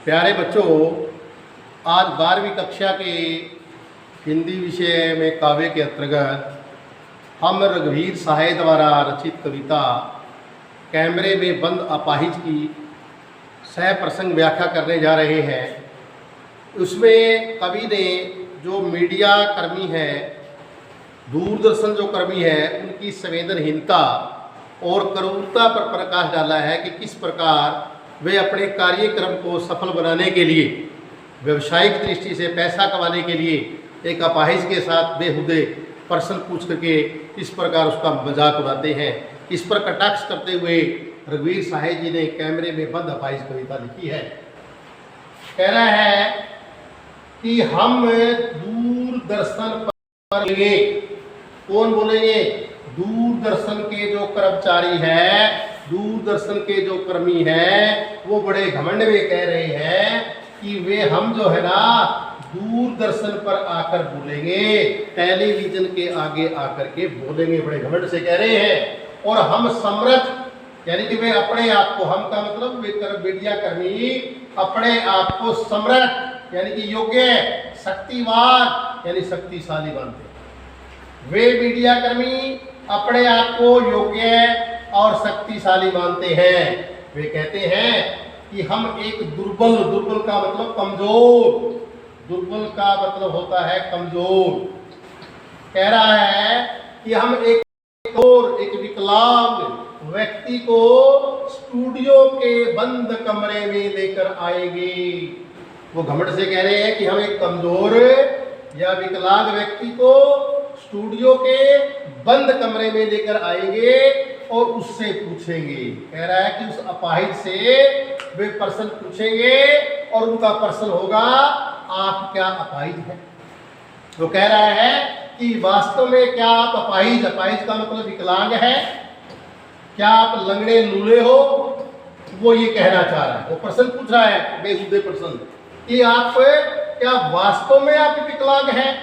प्यारे बच्चों, आज 12वीं कक्षा के हिंदी विषय में काव्य के अंतर्गत हम रघुवीर साहे द्वारा रचित कविता कैमरे में बंद अपाहिज की सह प्रसंग व्याख्या करने जा रहे हैं। उसमें कवि ने जो मीडिया कर्मी है, दूरदर्शन जो कर्मी है, उनकी संवेदनहीनता और करूरता पर प्रकाश डाला है कि किस प्रकार वे अपने कार्यक्रम को सफल बनाने के लिए, व्यवसायिक दृष्टि से पैसा कमाने के लिए एक अपाहिज के साथ बेहुदे प्रश्न पूछ करके किस प्रकार उसका मजाक उड़ाते हैं। इस पर कटाक्ष करते हुए रघुवीर साहे जी ने कैमरे में बंद अपाहिज कविता लिखी है। कह रहा है कि हम दूरदर्शन पर बोलेंगे। कौन बोलेंगे? दूरदर्शन के जो कर्मचारी हैं, दूरदर्शन के जो कर्मी हैं, वो बड़े घमंड में कह रहे हैं कि वे हम जो है ना दूरदर्शन पर आकर बोलेंगे, टेलीविजन के आगे आकर के बोलेंगे, बड़े घमंड से कह रहे हैं। और हम समर्थ, यानी कि वे अपने आप को, हम का मतलब वे मीडिया कर्मी अपने आप को समर्थ यानी कि योग्य, शक्तिवान यानी शक्तिशाली मानते हैं। वे मीडिया कर्मी अपने आप को योग्य और शक्तिशाली मानते हैं। वे कहते हैं कि हम एक दुर्बल, दुर्बल का मतलब कमजोर, दुर्बल का मतलब होता है कमजोर। कह रहा है कि हम एक विकलांग व्यक्ति को स्टूडियो के बंद कमरे में लेकर आएंगे। वो घमंड से कह रहे हैं कि हम एक कमजोर या विकलांग व्यक्ति को स्टूडियो के बंद कमरे में लेकर आएंगे और उससे पूछेंगे। कह रहा है कि उस अपाहिज से वे प्रश्न पूछेंगे और उनका प्रश्न होगा, आप क्या अपाहिज हैं? तो कह रहा है कि वास्तव में क्या आप अपाहिज, अपाहिज का मतलब विकलांग है, क्या आप लंगड़े लूले हो? वो ये कहना चाह रहा है। वो प्रश्न पूछ रहा है, बेहुदे प्रश्न, कि आप क्या वास्तव में आप विकलांग हैं?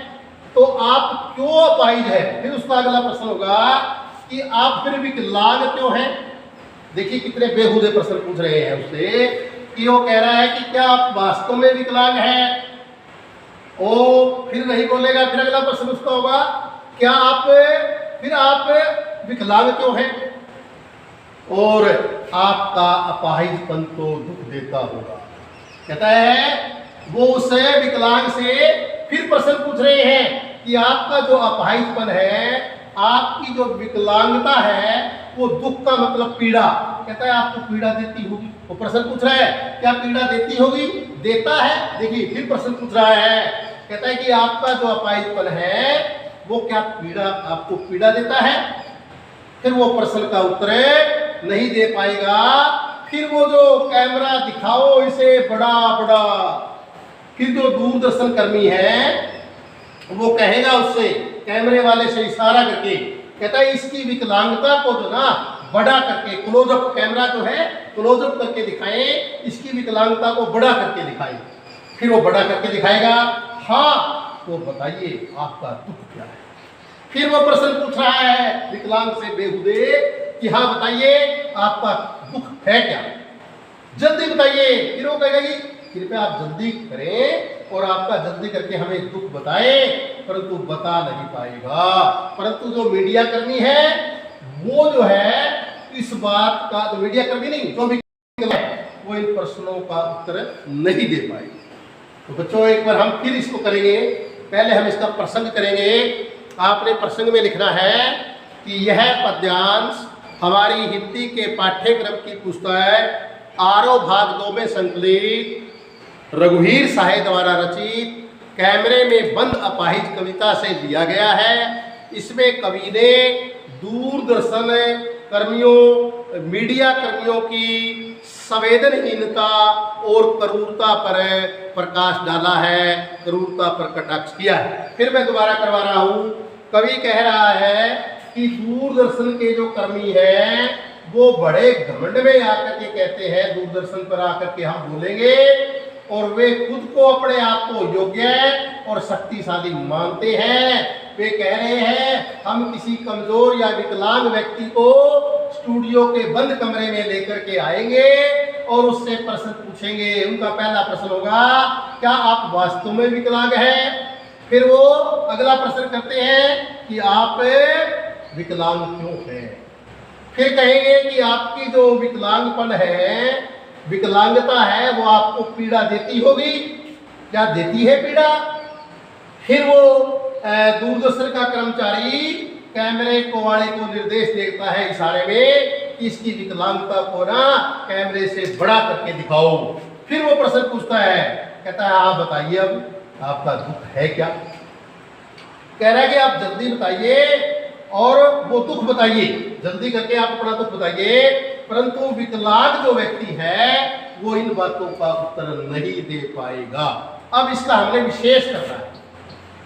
तो आप क्यों अपाहिज है? फिर उसका अगला प्रश्न होगा कि आप फिर विकलांग क्यों हैं? देखिए कितने बेहुदे प्रश्न पूछ रहे हैं उससे, कि वो कह रहा है कि क्या आप वास्तव में विकलांग हैं? ओ फिर नहीं बोलेगा। फिर अगला प्रश्न उसका होगा, क्या आप विकलांग क्यों हैं? और आपका अपाहिजपन तो दुख देता होगा। कहता है वो उससे विकलांग से फिर प्रश्न पूछ रहे हैं कि आपका जो अपाहिजपन है, आपकी जो विकलांगता है, वो दुख का मतलब पीड़ा। कहता है आपको पीड़ा देती होगी। वो प्रश्न पूछ रहा है क्या पीड़ा देती होगी? देता है। देखिए फिर प्रश्न पूछ रहा है, कहता है कि आपका जो अपाहिजपन है वो क्या पीड़ा, आपको पीड़ा देता है? फिर वो प्रश्न का उत्तर नहीं दे पाएगा। फिर वो जो कैमरा दिखाओ इसे बड़ा बड़ा, फिर जो दूरदर्शन कर्मी है वो कहेगा उससे, कैमरे वाले से इशारा करके, कहता है इसकी विकलांगता को जो ना बड़ा करके, क्लोजअप, कैमरा जो है क्लोजअप करके दिखाएं, इसकी विकलांगता को बड़ा करके दिखाएं। फिर वो बड़ा करके दिखाएगा। हाँ तो बताइए आपका दुख क्या है? फिर वो प्रश्न पूछ रहा है विकलांग से बेहुदे कि हाँ बताइए आपका दुख है क्या, जल्दी बताइए। फिर वो कहेगा कि कृपया आप जल्दी करें और आपका जल्दी करके हमें दुख बताएं, परंतु बता नहीं पाएगा। परंतु जो मीडिया कर्मी है वो जो है इस बात का, तो मीडिया कर्मी नहीं, जो भी वो इन प्रश्नों का उत्तर नहीं दे पाएगा। तो बच्चों एक बार हम फिर इसको करेंगे। पहले हम इसका प्रसंग करेंगे। आपने प्रसंग में लिखना है कि यह पद्यांश हमारी हिंदी के पाठ्यक्रम की पुस्तक आरोह भाग 2 में संकलित रघुवीर साहे द्वारा रचित कैमरे में बंद अपाहिज कविता से लिया गया है। इसमें कवि ने दूरदर्शन कर्मियों, मीडिया कर्मियों की संवेदनहीनता और क्रूरता पर प्रकाश डाला है, क्रूरता पर कटाक्ष किया है। फिर मैं दोबारा करवा रहा हूँ। कवि कह रहा है कि दूरदर्शन के जो कर्मी हैं वो बड़े घमंड में आकर के कहते हैं, दूरदर्शन पर आकर के हम बोलेंगे, और वे खुद को, अपने आप को योग्य और शक्तिशाली मानते हैं। वे कह रहे हैं हम किसी कमजोर या विकलांग व्यक्ति को स्टूडियो के बंद कमरे में लेकर के आएंगे और उससे प्रश्न पूछेंगे। उनका पहला प्रश्न होगा, क्या आप वास्तव में विकलांग हैं? फिर वो अगला प्रश्न करते हैं कि आप विकलांग क्यों हैं? फिर कहेंगे कि आपकी जो विकलांगपन है, विकलांगता है, वो आपको पीड़ा देती होगी, क्या देती है पीड़ा? फिर वो दूरदर्शन का कर्मचारी कैमरे को वाले को निर्देश देता है इशारे में कि इसकी विकलांगता को ना कैमरे से बड़ा करके दिखाओ। फिर वो प्रश्न पूछता है, कहता है आप बताइए अब आपका दुख है क्या? कह रहा है कि आप जल्दी बताइए और वो दुख बताइए, जल्दी करके आप अपना दुख बताइए। परंतु विकलांग जो व्यक्ति है वो इन बातों का उत्तर नहीं दे पाएगा। अब इसका हमने विशेष करना है।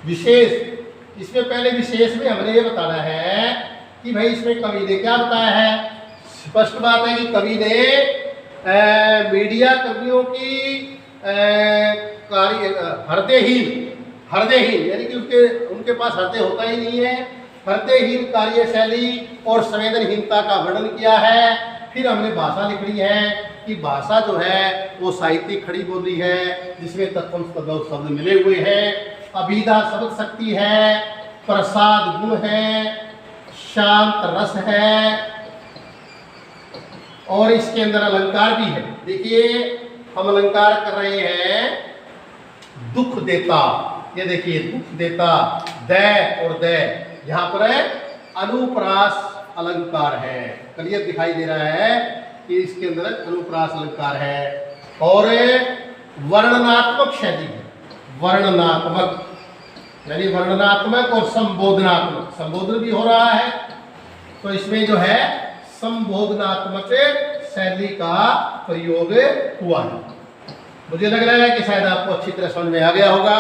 विशेष, इसमें पहले विशेष में हमने ये बताना है कि भाई इसमें कवि ने क्या बताया है। स्पष्ट बात है कि कवि ने मीडिया कर्मियों की हृदयहीन यानी कि उनके पास हृदय होता ही नहीं है, हृदयहीन कार्यशैली और संवेदनहीनता का वर्णन किया है। फिर हमने भाषा लिखनी है कि भाषा जो है वो साहित्यिक खड़ी बोली है जिसमें तत्व शब्द मिले हुए हैं, अभिधा शब्द शक्ति है, प्रसाद गुण है, शांत रस है और इसके अंदर अलंकार भी है। देखिए हम अलंकार कर रहे हैं दुख देता, ये देखिए दुख देता, दय और दय, यहाँ पर अनुप्रास अलंकार है। क्लियर दिखाई दे रहा है कि इसके अंदर अनुप्रास अलंकार है और वर्णनात्मक शैली है। वर्णनात्मक यानी वर्णनात्मक और संबोधनात्मक, संबोधन भी हो रहा है तो इसमें जो है संबोधनात्मक शैली का प्रयोग हुआ है। मुझे लग रहा है कि शायद आपको अच्छी तरह समझ में आ गया होगा।